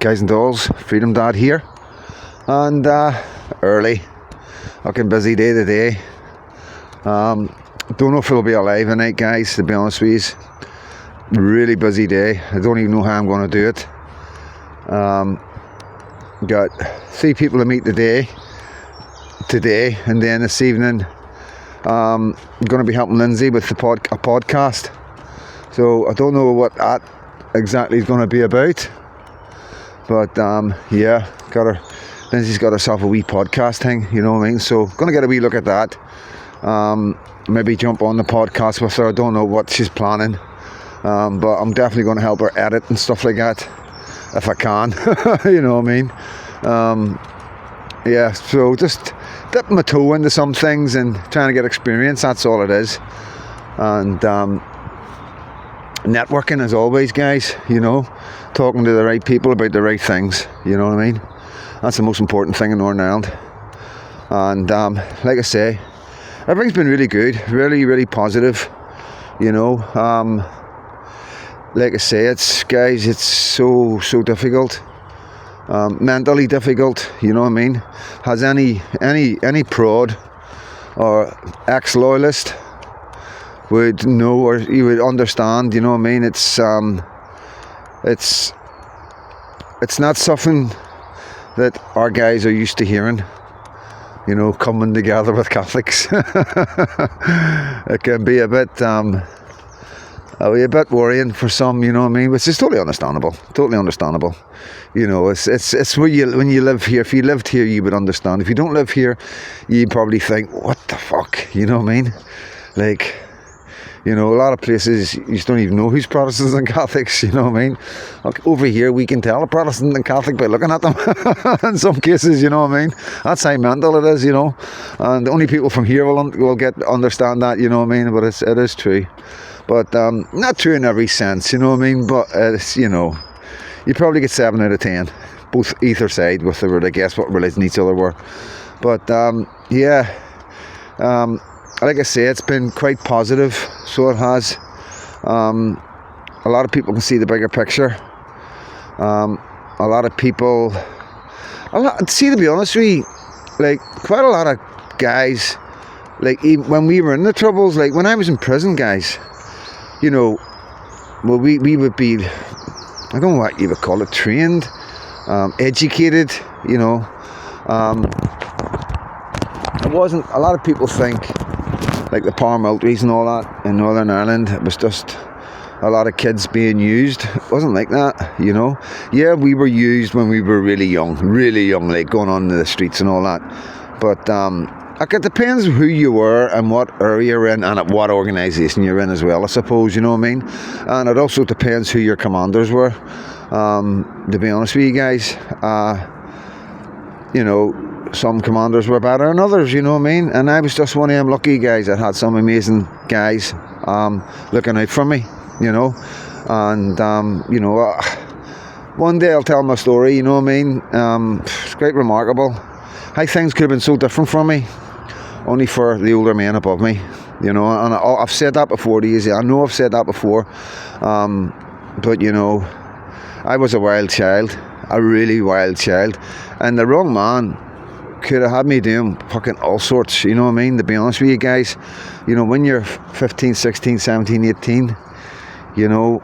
guys and dolls, Freedom Dad here, and early, fucking busy day today. Don't know if it'll be alive tonight, guys, to be honest with you. Really busy day. I don't even know how I'm going to do it. Got 3 people to meet today, and then this evening I'm going to be helping Lindsay with a podcast. So I don't know what that exactly is going to be about, but yeah, Lindsay's got herself a wee podcast thing, you know what I mean? So going to get a wee look at that. Maybe jump on the podcast with her. I don't know what she's planning, but I'm definitely going to help her edit and stuff like that if I can. You know what I mean? Yeah, so just dipping my toe into some things and trying to get experience. That's all it is. And networking as always, guys, you know, talking to the right people about the right things, you know what I mean? That's the most important thing in Northern Ireland. And like I say, everything's been really good, really positive, you know. Like I say, it's so difficult, mentally difficult, you know what I mean? Has any prod or ex-loyalist would know, or you would understand, you know what I mean? It's not something that our guys are used to hearing, you know, coming together with Catholics. It can be a bit worrying for some, you know what I mean, which is totally understandable. You know, it's when you live here. If you lived here, you would understand. If you don't live here, you probably think, what the fuck, you know what I mean? Like, you know, a lot of places you just don't even know who's Protestants and Catholics, you know what I mean? Like, over here we can tell a Protestant and Catholic by looking at them in some cases, you know what I mean? That's how mental it is, you know. And only people from here will understand that, you know what I mean? But it is true. But not true in every sense, you know what I mean? But it's, you know, you probably get 7 out of 10, both either side, with the, I guess, what religion each other were. But yeah, like I say, it's been quite positive, so it has. A lot of people can see the bigger picture. A lot of people, to be honest with you, like, quite a lot of guys, like, even when we were in the troubles, like when I was in prison, guys, you know, well, we would be, I don't know what you would call it, trained, educated, you know. It wasn't, a lot of people think, like the paramilitaries and all that in Northern Ireland, it was just a lot of kids being used. It wasn't like that, you know. Yeah, we were used when we were really young, like going on to the streets and all that. But like, it depends who you were and what area you're in and at what organisation you're in as well, I suppose, you know what I mean? And it also depends who your commanders were, to be honest with you guys. You know, some commanders were better than others, you know what I mean? And I was just one of them lucky guys that had some amazing guys looking out for me, you know. And you know, one day I'll tell my story, you know what I mean? It's quite remarkable how things could have been so different from me, only for the older men above me, you know. And I've said that before to you. I know I've said that before, but you know, I was a wild child, a really wild child, and the wrong man could have had me doing fucking all sorts, you know what I mean? To be honest with you guys, you know, when you're 15, 16, 17, 18, you know,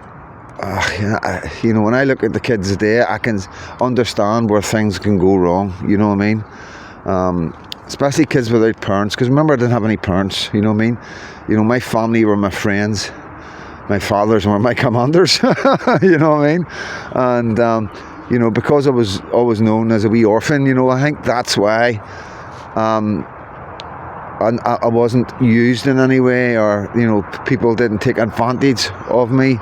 you know, when I look at the kids today, I can understand where things can go wrong, you know what I mean? Especially kids without parents, because remember, I didn't have any parents, you know what I mean? You know, my family were my friends, my fathers were my commanders, you know what I mean? And you know, because I was always known as a wee orphan, you know, I think that's why I wasn't used in any way, or, you know, people didn't take advantage of me.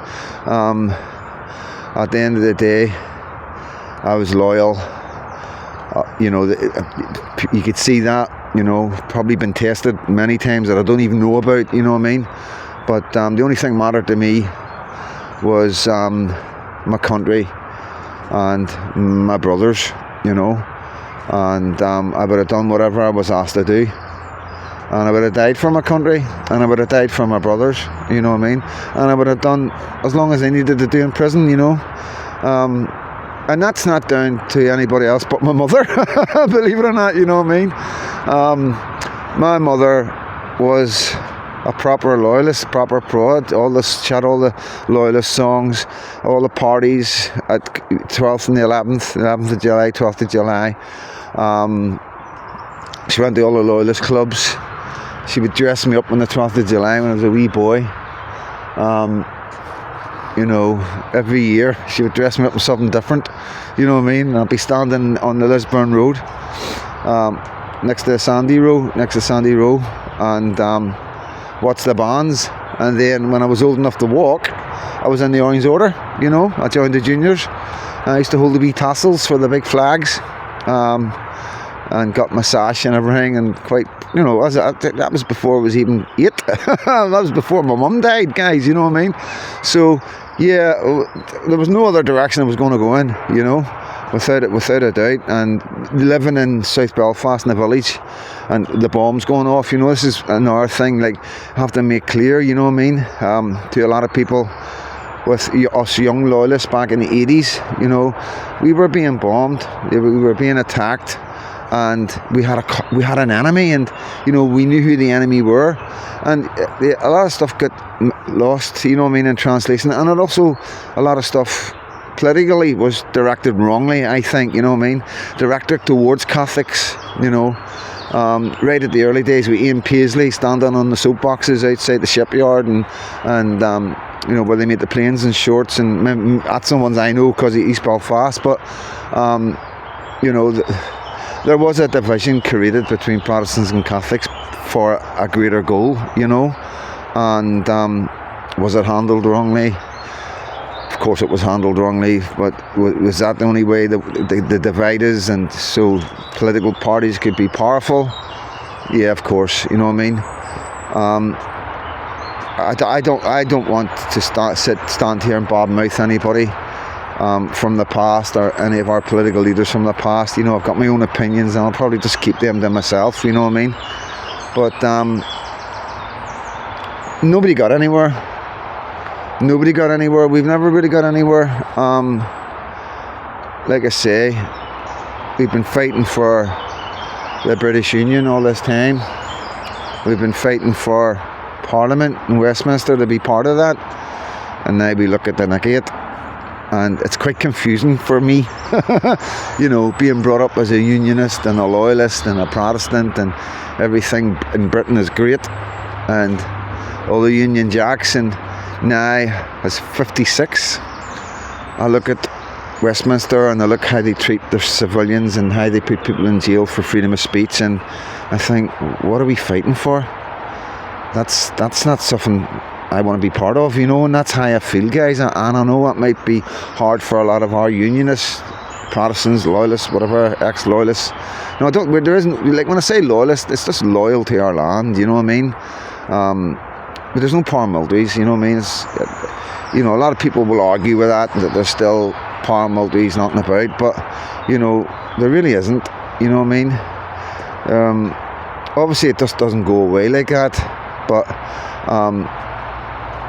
At the end of the day, I was loyal. You know, you could see that, you know, probably been tested many times that I don't even know about, you know what I mean? But the only thing mattered to me was my country and my brothers, you know. And I would have done whatever I was asked to do. And I would have died for my country, and I would have died for my brothers, you know what I mean? And I would have done as long as I needed to do in prison, you know. and that's not down to anybody else but my mother, believe it or not, you know what I mean? My mother was a proper loyalist, proper prod. All this chat, all the loyalist songs, all the parties at 12th and the 11th of July, 12th of July. She went to all the loyalist clubs. She would dress me up on the 12th of July when I was a wee boy. You know, every year she would dress me up in something different. You know what I mean? And I'd be standing on the Lisburn Road, next to Sandy Row, and watch the bands. And then when I was old enough to walk, I was in the Orange Order. You know, I joined the juniors. I used to hold the wee tassels for the big flags, and got my sash and everything, and quite, you know, that was before I was even 8. That was before my mum died, guys. You know what I mean? So yeah, there was no other direction I was going to go in. You know, without a doubt. And living in South Belfast in the village, and the bombs going off, you know, this is another thing, like, I have to make clear, you know what I mean, to a lot of people, with us young loyalists back in the 80s, you know, we were being bombed, we were being attacked, and we had an enemy, and, you know, we knew who the enemy were, and a lot of stuff got lost, you know what I mean, in translation, and it also, a lot of stuff politically was directed wrongly, I think, you know what I mean, directed towards Catholics, you know, right at the early days with Ian Paisley standing on the soapboxes outside the shipyard, and you know, where they made the planes in shorts, and that's the ones I know because of East Belfast, but you know, there was a division created between Protestants and Catholics for a greater goal, you know, and was it handled wrongly? Of course it was handled wrongly, but was that the only way the divide is, and so political parties could be powerful? Yeah, of course, you know what I mean. I don't want to stand here and badmouth anybody from the past, or any of our political leaders from the past. You know, I've got my own opinions, and I'll probably just keep them to myself, you know what I mean. But nobody got anywhere. We've never really got anywhere. Like I say, we've been fighting for the British Union all this time. We've been fighting for Parliament in Westminster to be part of that, and now we look at the negate, and it's quite confusing for me. You know, being brought up as a unionist and a loyalist and a Protestant, and everything in Britain is great, and all the Union Jacks, and now as 56, I look at Westminster and I look how they treat their civilians and how they put people in jail for freedom of speech, and I think, what are we fighting for? That's not something I want to be part of, you know, and that's how I feel, guys. And I know it might be hard for a lot of our unionists, Protestants, loyalists, whatever, ex-loyalists. No, there isn't, like, when I say loyalist, it's just loyal to our land, you know what I mean? But there's no paramilitaries, you know what I mean? It's, you know, a lot of people will argue with that there's still paramilitaries knocking about, but, you know, there really isn't, you know what I mean? Obviously it just doesn't go away like that, but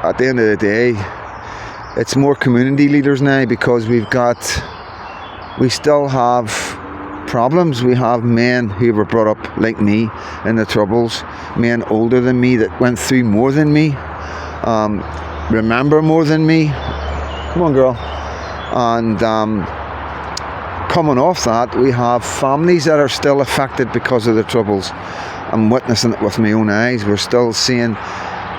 at the end of the day, it's more community leaders now, because we still have problems. We have men who were brought up like me in the Troubles, men older than me that went through more than me, remember more than me. Come on, girl. And coming off that, we have families that are still affected because of the Troubles. I'm witnessing it with my own eyes. We're still seeing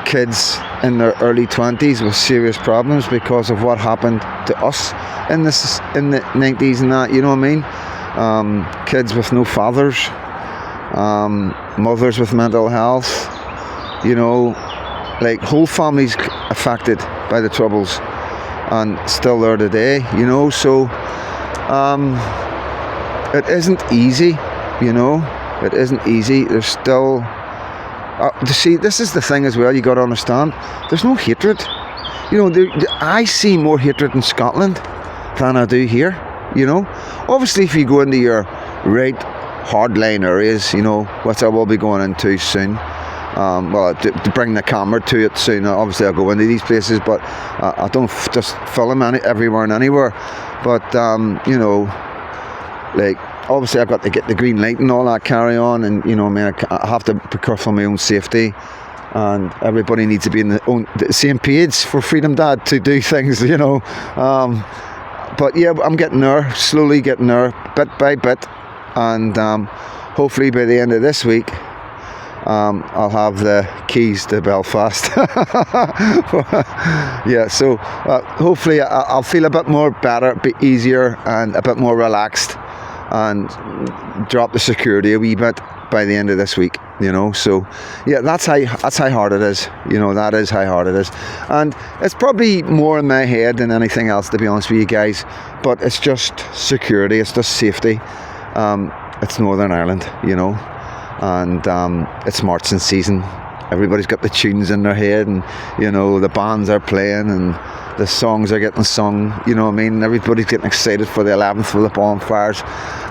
kids in their early 20s with serious problems because of what happened to us in the 90s and that, you know what I mean? Kids with no fathers, mothers with mental health, you know, like whole families affected by the Troubles, and still there today, you know. So it isn't easy, you know. It isn't easy. There's still see, this is the thing as well, you got to understand, there's no hatred, you know. I see more hatred in Scotland than I do here, you know. Obviously if you go into your right hardline areas, you know, which I will be going into soon, to bring the camera to it soon. Obviously I'll go into these places, but I don't just film everywhere and anywhere. But like, obviously I've got to get the green light and all that carry on, and I have to be careful of my own safety, and everybody needs to be in the same page for Freedom Dad to do things, but yeah, I'm getting there, slowly getting there, bit by bit, and hopefully by the end of this week I'll have the keys to Belfast. Yeah, so hopefully I'll feel a bit more better, a bit easier, and a bit more relaxed, and drop the security a wee bit by the end of this week. So yeah, that's how hard it is. That is how hard it is, and it's probably more in my head than anything else, to be honest with you guys. But it's just security, it's just safety. It's Northern Ireland, and it's marching season. Everybody's got the tunes in their head, and the bands are playing, and the songs are getting sung, everybody's getting excited for the 11th with the bonfires,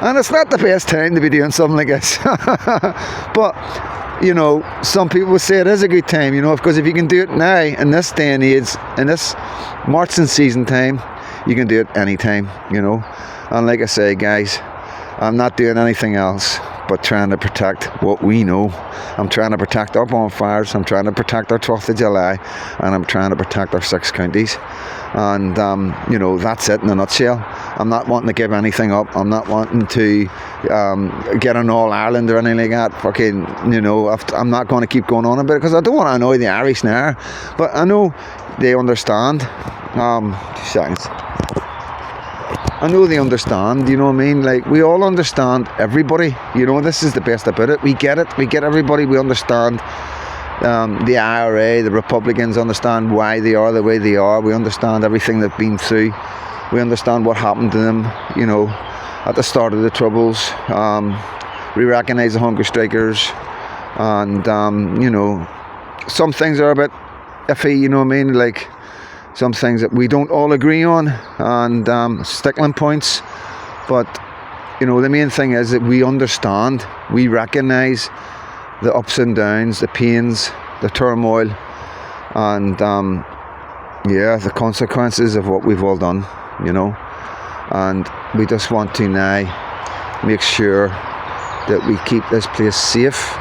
and it's not the best time to be doing something like this. But some people will say it is a good time, because if you can do it now, in this day and age, in this marching season time, you can do it anytime, and like I say, guys, I'm not doing anything else but trying to protect what we know. I'm trying to protect our bonfires, I'm trying to protect our 12th of July, and I'm trying to protect our 6 counties. And that's it in a nutshell. I'm not wanting to give anything up. I'm not wanting to get an All Ireland or anything like that. I'm not going to keep going on about it, because I don't want to annoy the Irish now, but I know they understand. 2 seconds. I know they understand, like, we all understand everybody, this is the best about it. We get everybody, we understand. The IRA, the Republicans understand why they are the way they are. We understand everything they've been through. We understand what happened to them, at the start of the Troubles. We recognise the hunger strikers, and some things are a bit iffy, like some things that we don't all agree on, and stickling points. But the main thing is that we understand, we recognise the ups and downs, the pains, the turmoil, and the consequences of what we've all done, and we just want to now make sure that we keep this place safe.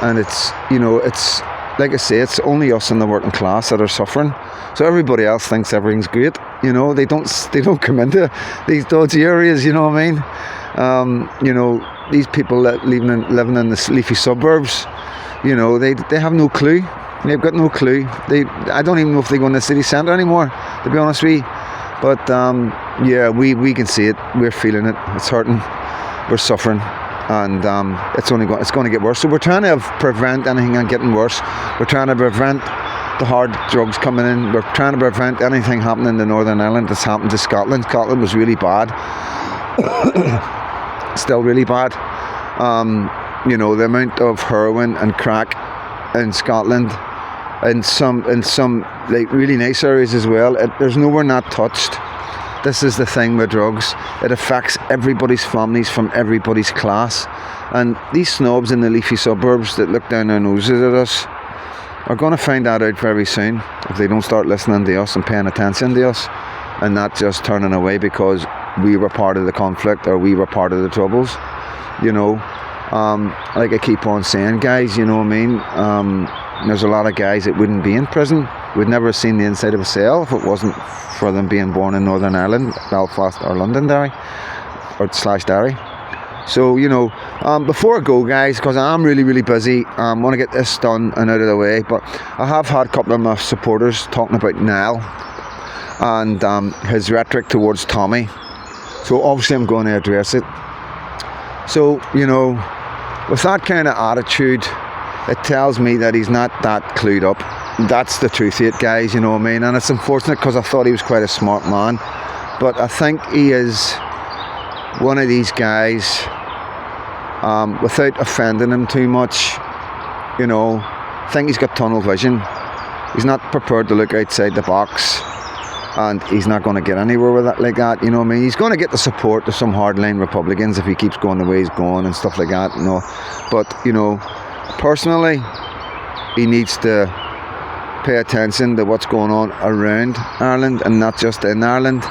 And it's like I say, it's only us in the working class that are suffering. So everybody else thinks everything's great. They don't come into these dodgy areas. You know what I mean? These people living in the leafy suburbs. They have no clue. They've got no clue. I don't even know if they go in the city centre anymore, to be honest with you. But we can see it. We're feeling it. It's hurting. We're suffering. And it's going to get worse. So we're trying to prevent anything getting worse. We're trying to prevent the hard drugs coming in. We're trying to prevent anything happening to Northern Ireland that's happened to Scotland. Scotland was really bad. Still really bad. The amount of heroin and crack in Scotland, in some like really nice areas as well, there's nowhere not touched. This is the thing with drugs. It affects everybody's families from everybody's class. And these snobs in the leafy suburbs that look down their noses at us are going to find that out very soon, if they don't start listening to us and paying attention to us, and not just turning away because we were part of the conflict or we were part of the Troubles. Like I keep on saying, guys, you know what I mean? There's a lot of guys that wouldn't be in prison. We'd never have seen the inside of a cell if it wasn't for them being born in Northern Ireland, Belfast or Londonderry, or /Derry. So, before I go, guys, because I'm really, really busy, I want to get this done and out of the way, but I have had a couple of my supporters talking about Niall and his rhetoric towards Tommy. So obviously I'm going to address it. So, with that kind of attitude, it tells me that he's not that clued up. That's the truth of it, guys, you know what I mean? And it's unfortunate, because I thought he was quite a smart man. But I think he is one of these guys, without offending him too much, I think he's got tunnel vision. He's not prepared to look outside the box, and he's not going to get anywhere with that like that, you know what I mean? He's going to get the support of some hardline Republicans if he keeps going the way he's going and stuff like that, But, personally, he needs to pay attention to what's going on around Ireland and not just in Ireland.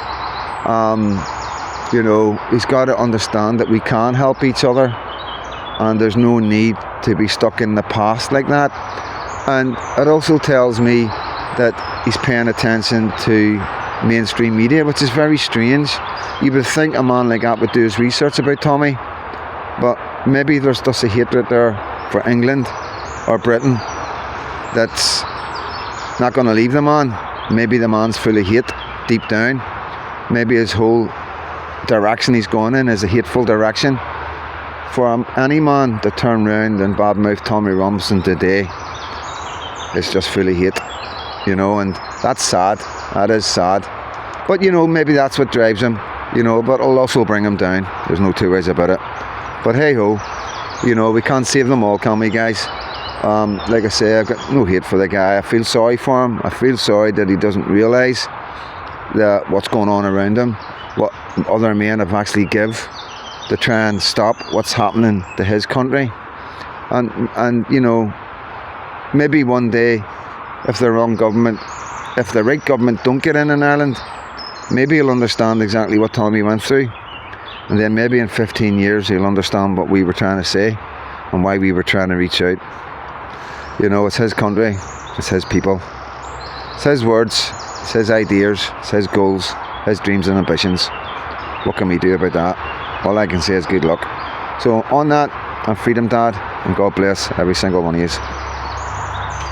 You know, he's got to understand that we can help each other, and there's no need to be stuck in the past like that. And it also tells me that he's paying attention to mainstream media, which is very strange. You would think a man like that would do his research about Tommy, but maybe there's just a hatred there for England or Britain that's not going to leave the man. Maybe the man's full of hate deep down. Maybe his whole direction he's going in is a hateful direction. For any man to turn round and badmouth Tommy Robinson today, it's just full of hate, you know, and that's sad. That is sad. But, you know, maybe that's what drives him, you know, but it'll also bring him down. There's no two ways about it. But hey ho, you know, we can't save them all, can we, guys? Like I say, I've got no hate for the guy. I feel sorry for him. I feel sorry that he doesn't realise that what's going on around him, what other men have actually give to try and stop what's happening to his country. And you know, maybe one day, if the wrong government, if the right government don't get in Ireland, maybe he'll understand exactly what Tommy went through. And then maybe in 15 years he'll understand what we were trying to say and why we were trying to reach out. You know, it's his country, it's his people, it's his words, it's his ideas, it's his goals, his dreams and ambitions. What can we do about that? All I can say is good luck. So on that, I'm Freedom Dad, and God bless every single one of you.